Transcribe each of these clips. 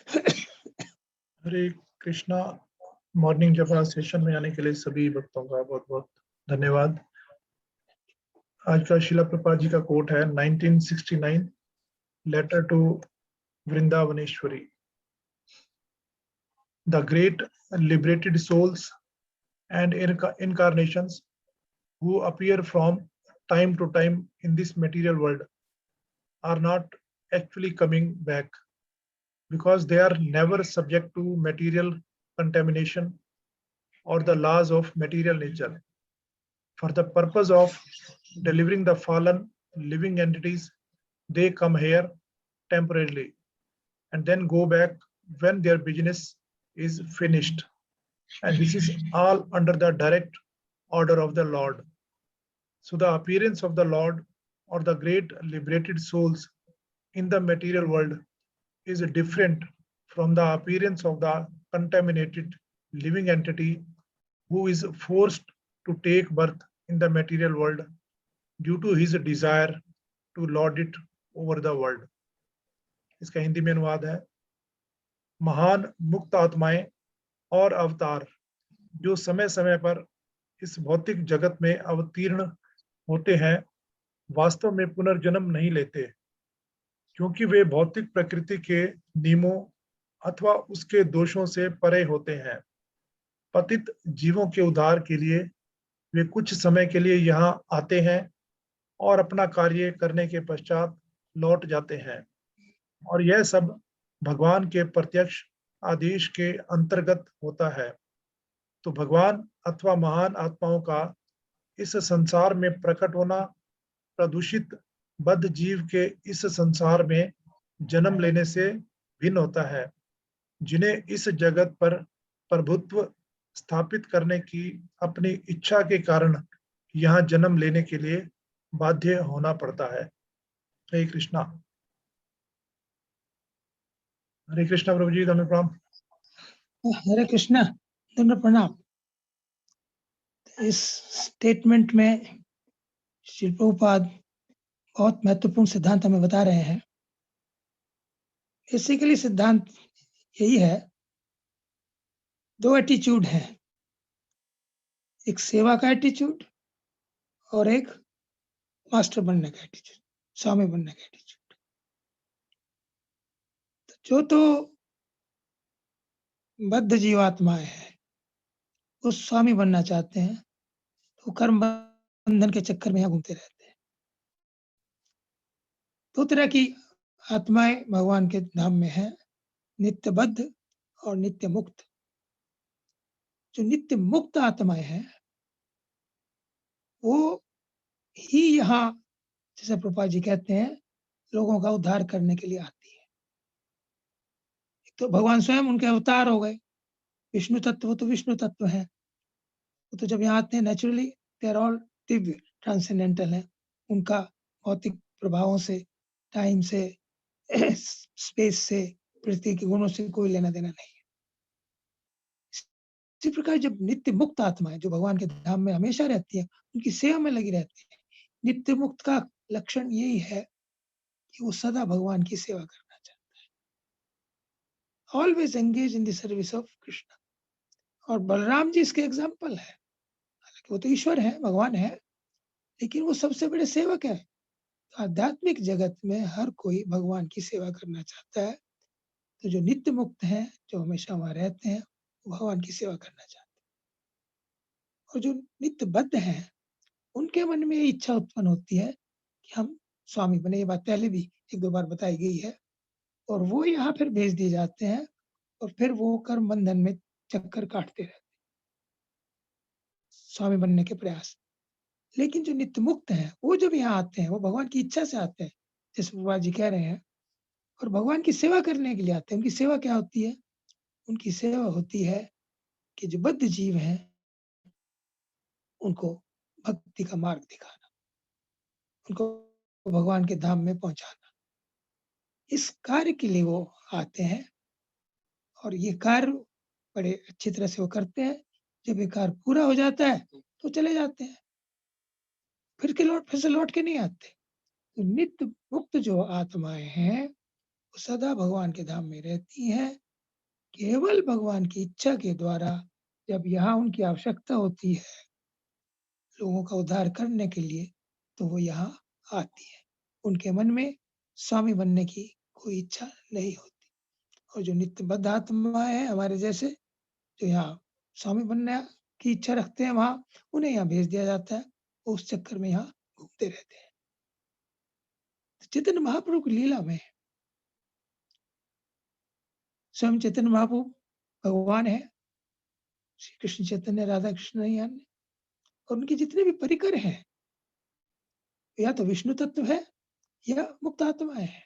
हरे Krishna. Morning जपा session में आने के लिए सभी भक्तों का बहुत बहुत धन्यवाद। आज का शिला प्रभुपाद जी का कोट है 1969 letter to Vrindavaneshwari. The great liberated souls and incarnations who appear from time to time in this material world are not actually coming back because they are never subject to material contamination or the laws of material nature. For the purpose of delivering the fallen living entities, they come here temporarily and then go back when their business is finished. And this is all under the direct order of the Lord. So the appearance of the Lord or the great liberated souls in the material world is different from the appearance of the contaminated living entity who is forced to take birth in the material world due to his desire to lord it over the world. इसका हिंदी में अनुवाद है, महान मुक्त आत्माएं और अवतार जो समय समय पर इस भौतिक जगत में अवतीर्ण होते हैं वास्तव में पुनर्जन्म नहीं लेते, क्योंकि वे भौतिक प्रकृति के नियमों अथवा उसके दोषों से परे होते हैं। पतित जीवों के उद्धार के लिए वे कुछ समय के लिए यहाँ आते हैं और अपना कार्य करने के पश्चात लौट जाते हैं, और यह सब भगवान के प्रत्यक्ष आदेश के अंतर्गत होता है। तो भगवान अथवा महान आत्माओं का इस संसार में प्रकट होना प्रदूषित बद्ध जीव के इस संसार में जन्म लेने से भिन्न होता है, जिन्हें इस जगत पर प्रभुत्व स्थापित करने की अपनी इच्छा के कारण यहाँ जन्म लेने के लिए बाध्य होना पड़ता है। हरे कृष्णा। हरे कृष्णा प्रभु जी, धन्य प्रणाम। हरे कृष्णा, धन्य प्रणाम। इस स्टेटमेंट में श्री प्रभुपाद बहुत महत्वपूर्ण सिद्धांत हमें बता रहे हैं। बेसिकली सिद्धांत यही है, दो एटीट्यूड है, एक सेवा का एटीट्यूड और एक मास्टर बनने का एटीट्यूड, स्वामी बनने का एटीट्यूड। तो बद्ध जीवात्माएं हैं, वो स्वामी बनना चाहते हैं, तो कर्म बंधन के चक्कर में यहाँ घूमते रहते हैं। दो तरह की आत्माएं भगवान के धाम में है, नित्य बद्ध और नित्य मुक्त। जो नित्य मुक्त आत्माएं हैं वो ही यहाँ, जैसे प्रभुपाद जी कहते हैं, लोगों का उद्धार करने के लिए आती है। एक तो भगवान स्वयं उनके अवतार हो गए, विष्णु तत्व तो विष्णु तत्व है, वो तो जब यहाँ आते हैं naturally they are all Divya transcendental है, उनका भौतिक प्रभावों से, टाइम से, स्पेस से, पृथ्वी के गुणों से कोई लेना देना नहीं है। इसी प्रकार जब नित्य मुक्त आत्माएं जो भगवान के धाम में हमेशा रहती है, उनकी सेवा में लगी रहती है। नित्य मुक्त का लक्षण यही है कि वो सदा भगवान की सेवा करना चाहता है, always engage in the service of Krishna. और बलराम जी इसके एग्जाम्पल है। हालांकि वो तो ईश्वर है, भगवान है, लेकिन वो सबसे बड़े सेवक है। तो आध्यात्मिक जगत में हर कोई भगवान की सेवा करना चाहता है। तो जो नित्य मुक्त हैं, जो हमेशा वहां रहते हैं, वो भगवान की सेवा करना चाहते हैं। और जो नित्य बद्ध हैं, उनके मन में ये इच्छा उत्पन्न होती है कि हम स्वामी बने। ये बात पहले भी एक दो बार बताई गई है। और वो यहाँ फिर भेज दिए जाते हैं और फिर वो कर्म बंधन में चक्कर काटते रहते हैं, स्वामी बनने के प्रयास। लेकिन जो नित्य मुक्त हैं, वो जब यहाँ आते हैं, वो भगवान की इच्छा से आते हैं, जैसे बाबा जी कह रहे हैं, और भगवान की सेवा करने के लिए आते हैं। उनकी सेवा क्या होती है? उनकी सेवा होती है कि जो बद्ध जीव हैं उनको भक्ति का मार्ग दिखाना, उनको भगवान के धाम में पहुंचाना। इस कार्य के लिए वो आते हैं और ये कार्य बड़े अच्छी तरह से वो करते हैं। जब ये कार्य पूरा हो जाता है तो चले जाते हैं, फिर से लौट के नहीं आते। तो नित्य मुक्त जो आत्माएं हैं वो सदा भगवान के धाम में रहती हैं। केवल भगवान की इच्छा के द्वारा जब यहाँ उनकी आवश्यकता होती है लोगों का उद्धार करने के लिए, तो वो यहाँ आती है। उनके मन में स्वामी बनने की कोई इच्छा नहीं होती। और जो नित्यबद्ध आत्माएँ हैं हमारे जैसे, जो यहाँ स्वामी बनने की इच्छा रखते हैं वहाँ, उन्हें यहाँ भेज दिया जाता है। वो उस चक्कर में यहाँ घूमते रहते हैं। तो चैतन्य महाप्रभु की लीला में स्वयं चैतन्य महाप्रभु भगवान है, श्री कृष्ण चैतन्य, राधा कृष्ण हैं अन्य, और उनके जितने भी परिकर हैं, या तो विष्णु तत्व है या मुक्त आत्माएँ हैं।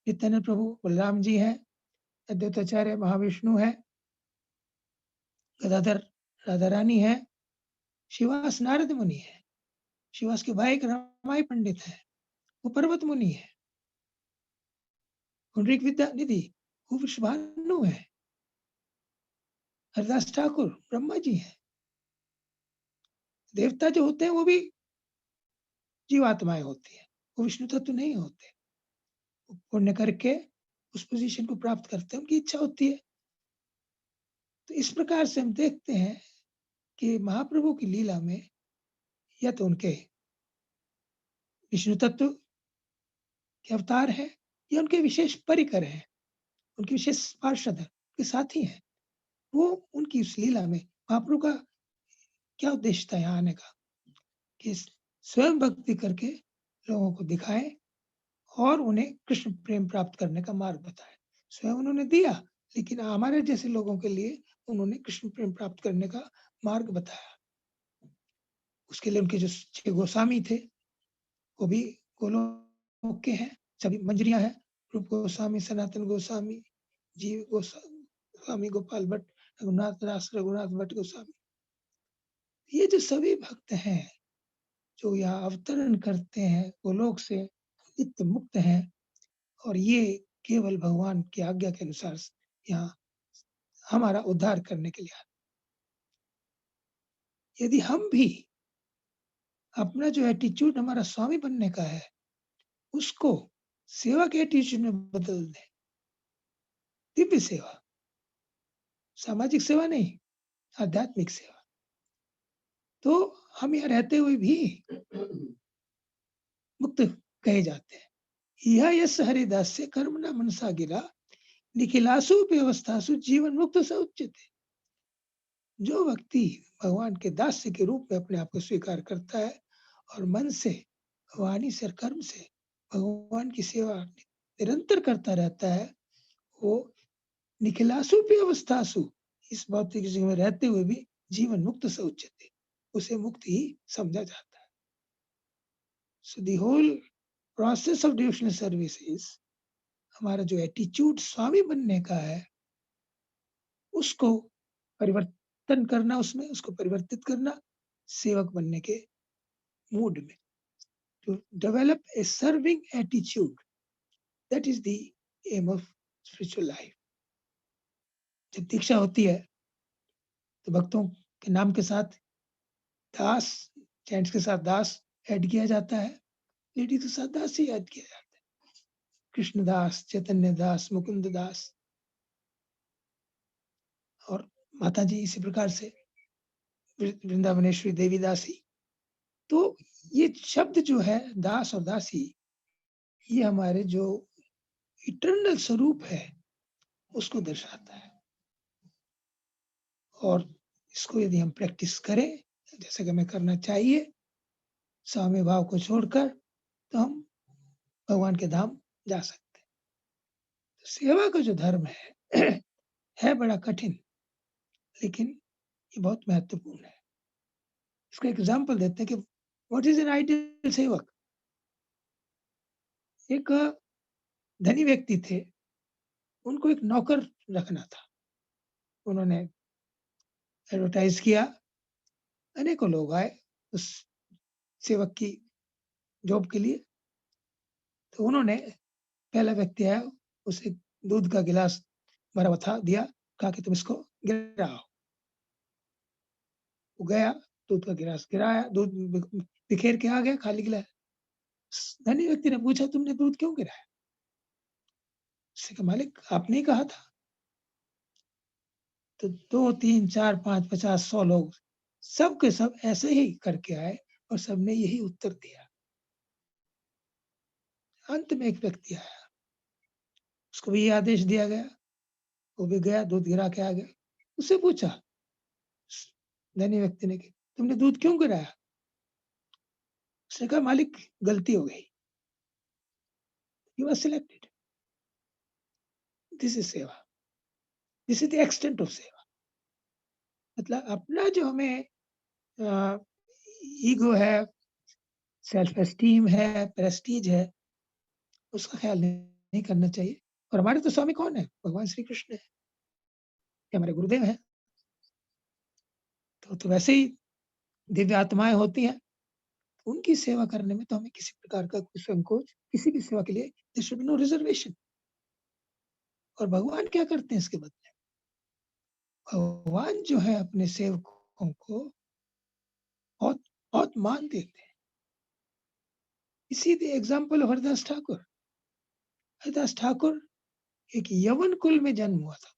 नित्यानंद प्रभु बलराम जी हैं, अद्वैताचार्य महाविष्णु हैं, गदाधर राधा रानी है, श्रीवास नारद मुनि है, श्रीवास के भाई एक रामाई पंडित है, वो पर्वत मुनि है, पुंडरीक विद्या निधि वो वृषभानु है, हरदास ठाकुर ब्रह्मा जी हैं। देवता जो होते हैं वो भी जीवात्माएं होती हैं, वो विष्णु तत्व नहीं होते। वो पुण्य करके उस पोजीशन को प्राप्त करते हैं, उनकी इच्छा होती है। तो इस प्रकार से हम देखते हैं कि महाप्रभु की लीला में या तो उनके विष्णु तत्व के अवतार हैं या उनके विशेष परिकर हैं, उनके विशेष पार्षद हैं, उनके साथी हैं। वो उनकी उस लीला में महाप्रभु का क्या उद्देश्य था यहाँ आने का, कि स्वयं भक्ति करके लोगों को दिखाएं और उन्हें कृष्ण प्रेम प्राप्त करने का मार्ग बताएं। स्वयं उन्होंने दिया, लेकिन हमारे जैसे लोगों के लिए उन्होंने कृष्ण प्रेम प्राप्त करने का मार्ग बताया। उसके लिए उनके जो 6 गोस्वामी थे, वो भी गोलोक के हैं, सभी मंजरियां हैं, रूप गोस्वामी, सनातन गोस्वामी, जीव गोस्वामी, गोपाल भट्ट, रघुनाथ दास, रघुनाथ भट्ट गोस्वामी। ये जो सभी भक्त हैं, जो यहाँ अवतरण करते हैं, गोलोक से नित्य मुक्त हैं, और ये केवल भगवान की आज्ञा के अनुसार यहाँ हमारा उद्धार करने के लिए आते। यदि हम भी अपना जो एटीट्यूड हमारा स्वामी बनने का है, उसको सेवा के एटीट्यूड में बदल दें, दिव्य सेवा, सामाजिक सेवा नहीं, आध्यात्मिक सेवा, तो हम यहाँ रहते हुए भी मुक्त कहे जाते हैं। यह यस हरिदास से कर्म न मनसा गिरा, निखिलासु व्यवस्थासु जीवन मुक्त स उच्यते। जो व्यक्ति भगवान के दास्य के रूप में अपने आप को स्वीकार करता है और मन से, वाणी से, कर्म से भगवान की सेवा निरंतर करता रहता है, वो निखिलासु व्यवस्थासु, इस भौतिक जीवन में रहते हुए भी जीवन मुक्त स उच्यते, उसे मुक्त ही समझा जाता है। So the whole process of devotional service is, हमारा जो एटीट्यूड स्वामी बनने का है, उसको परिवर्तन करना, उसमें उसको परिवर्तित करना सेवक बनने के मूड में, to develop a serving attitude, that is the aim of spiritual life. जब दीक्षा होती है तो भक्तों के नाम के साथ दास, जेंट्स के साथ दास ऐड किया जाता है, लेडीज के साथ दास ही ऐड किया जाता है, कृष्णदास, चैतन्य दास, मुकुंद दास, और माता जी इसी प्रकार से वृंदावनेश्वरी देवी दासी। तो ये शब्द जो है दास और दासी, ये हमारे जो इटर्नल स्वरूप है उसको दर्शाता है। और इसको यदि हम प्रैक्टिस करें, जैसे कि हमें करना चाहिए, स्वामी भाव को छोड़कर, तो हम भगवान के धाम जा सकते हैं। तो सेवा का जो धर्म है बड़ा कठिन, लेकिन ये बहुत महत्वपूर्ण है। इसका एग्जाम्पल देते हैं कि व्हाट इज एन आइडियल सेवक। एक धनी व्यक्ति थे, उनको एक नौकर रखना था। उन्होंने एडवर्टाइज किया, अनेकों लोग आए उस सेवक की जॉब के लिए। तो उन्होंने, पहला व्यक्ति आया, उसे दूध का गिलास भरा हुआ था दिया, कहा कि तुम इसको गिराओ। वो गया, दूध का गिलास गिराया, दूध बिखेर के आ गया, खाली गिलास। धनी व्यक्ति ने पूछा, तुमने दूध क्यों गिराया? उसने कहा मालिक आपने ही कहा था। तो 2, 3, 4, 5, 50, 100 लोग सब के सब ऐसे ही करके आए और सबने यही उत्तर दिया। अंत में एक व्यक्ति आया, उसको भी ये आदेश दिया गया, वो भी गया दूध गिरा के आ गया। उससे पूछा धनी व्यक्ति ने कि तुमने दूध क्यों गिराया? उसने कहा मालिक गलती हो गई। He was selected. This is सेवा। This is the extent of सेवा। मतलब अपना जो हमें ईगो है, सेल्फ एस्टीम है, प्रेस्टीज है, उसका ख्याल नहीं करना चाहिए। और हमारे तो स्वामी कौन है? भगवान श्री कृष्ण है, ये हमारे गुरुदेव हैं। तो वैसे ही दिव्य आत्माएं होती हैं, उनकी सेवा करने में तो हमें किसी प्रकार का कोई संकोच, किसी भी सेवा के लिए there should be no reservation. और भगवान क्या करते हैं इसके बदले? भगवान जो है अपने सेवकों को बहुत बहुत मान देते हैं। इसी the example of Haridas Thakur. Haridas Thakur एक यवन कुल में जन्म हुआ था,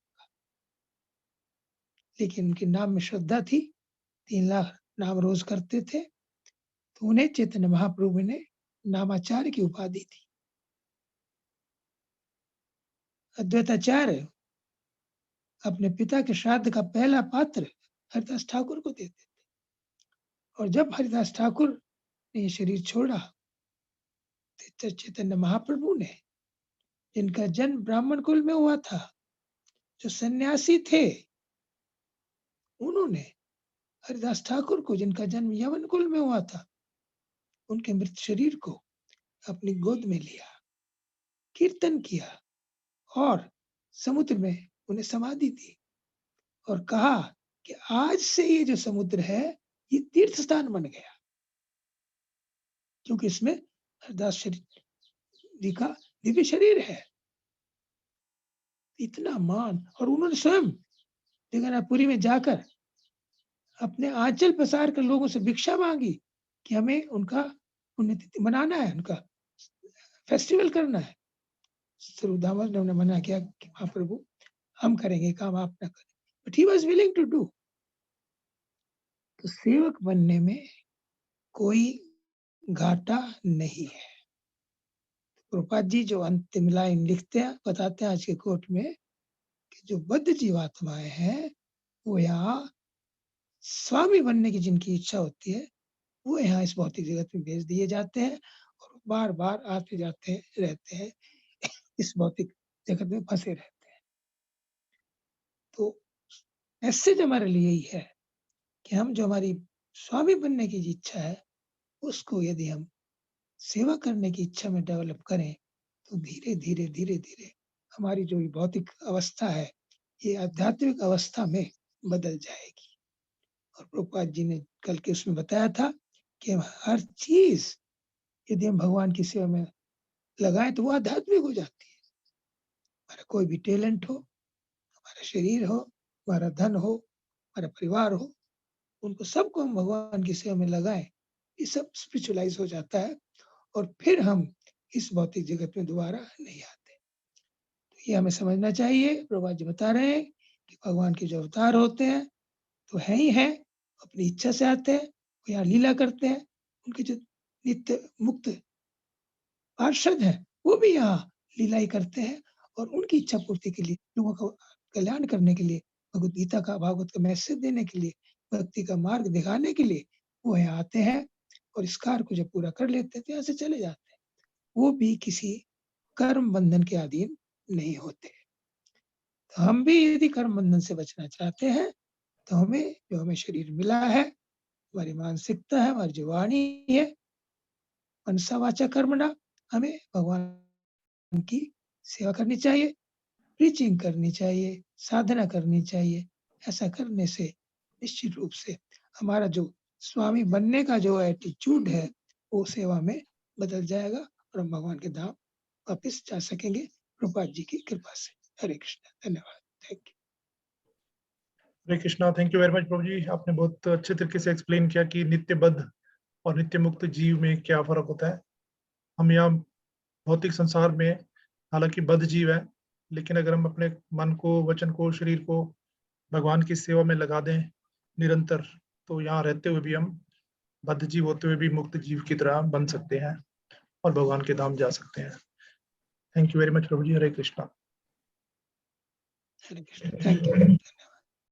लेकिन उनके नाम में श्रद्धा थी, 3 लाख नाम रोज करते थे, तो उन्हें चैतन्य महाप्रभु ने नामाचार्य की उपाधि दी। अद्वैताचार्य अपने पिता के श्राद्ध का पहला पात्र हरिदास ठाकुर को देते थे। और जब हरिदास ठाकुर ने ये शरीर छोड़ा, तो चैतन्य महाप्रभु ने, जिनका जन्म ब्राह्मण कुल में हुआ था, जो सन्यासी थे, उन्होंने हरिदास ठाकुर को, जिनका जन्म यवन कुल में हुआ था, उनके मृत शरीर को अपनी गोद में लिया, कीर्तन किया और समुद्र में उन्हें समाधि दी और कहा कि आज से ये जो समुद्र है ये तीर्थ स्थान बन गया, क्योंकि इसमें हरिदास जी का दिव्य शरीर है। इतना मान। और उन्होंने स्वयं जगन्नाथपुरी में जाकर अपने आंचल पसार कर लोगों से भिक्षा मांगी कि हमें उनका पुण्यतिथि मनाना है, उनका फेस्टिवल करना है। स्वरूपदामोदर ने उन्हें मना किया कि महाप्रभु हम करेंगे काम, आप ना करें, but he was willing to do. तो सेवक बनने में कोई घाटा नहीं है। प्रभुपाद जी जो अंतिम लाइन लिखते हैं, बताते हैं आज के कोट में कि जो बद्ध जीवात्माएं हैं वो यहाँ स्वामी बनने की जिनकी इच्छा होती है, वो यहाँ इस भौतिक जगत में भेज दिए जाते हैं और बार बार आते जाते रहते हैं, इस भौतिक जगत में फंसे रहते हैं। तो मैसेज हमारे लिए यही है कि हम जो हमारी स्वामी बनने की इच्छा है, उसको यदि हम सेवा करने की इच्छा में डेवलप करें, तो धीरे धीरे धीरे धीरे हमारी जो भौतिक अवस्था है ये आध्यात्मिक अवस्था में बदल जाएगी। और प्रभुपाद जी ने कल के उसमें बताया था कि हर चीज यदि हम भगवान की सेवा में लगाएं तो वो आध्यात्मिक हो जाती है। हमारा कोई भी टैलेंट हो, हमारा शरीर हो, हमारा धन हो, हमारा परिवार हो, उनको सबको हम भगवान की सेवा में लगाएं, ये सब स्पिरिचुअलाइज हो जाता है और फिर हम इस भौतिक जगत में दोबारा नहीं आते। तो ये हमें समझना चाहिए। प्रभुपाद जी बता रहे हैं कि भगवान के जो अवतार होते हैं तो है ही है, अपनी इच्छा से आते हैं, वो यहाँ लीला करते हैं। उनके जो नित्य मुक्त पार्षद हैं वो भी यहाँ लीला ही करते हैं और उनकी इच्छा पूर्ति के लिए, लोगों का कल्याण करने के लिए, भगवत गीता का, भागवत का मैसेज देने के लिए, भक्ति का मार्ग दिखाने के लिए वो यहाँ आते हैं और इस कार्य को जब पूरा कर लेते हैं तो यहाँ से चले जाते हैं। वो भी किसी कर्म बंधन के अधीन नहीं होते। तो हम भी यदि कर्म बंधन से बचना चाहते हैं तो हमें जो हमें शरीर मिला है, हमारी मानसिकता है, हमारी जो वाणी है, मनसा वाचा कर्मणा, हमें भगवान की सेवा करनी चाहिए, प्रीचिंग करनी चाहिए, साधना करनी चाहिए। ऐसा करने से निश्चित रूप से हमारा जो स्वामी बनने का जो एटीट्यूड है वो सेवा में बदल जाएगा और हम भगवान के धाम वापिस जा सकेंगे प्रभुपाद जी की कृपा से। हरे कृष्ण। धन्यवाद। Thank you. Hare Krishna. Thank you very much प्रभु जी, आपने बहुत अच्छे तरीके से एक्सप्लेन किया कि नित्यबद्ध और नित्य मुक्त जीव में क्या फर्क होता है। हम यहाँ भौतिक संसार में हालांकि बद्ध जीव है, लेकिन अगर हम अपने मन को, वचन को, शरीर को भगवान की सेवा में लगा दें निरंतर, तो यहाँ रहते हुए भी हम बद्ध जीव होते हुए भी मुक्त जीव की तरह बन सकते हैं और भगवान के धाम जा सकते हैं। थैंक यू वेरी मच प्रभु जी। हरे कृष्णा। हरे कृष्ण। Thank you.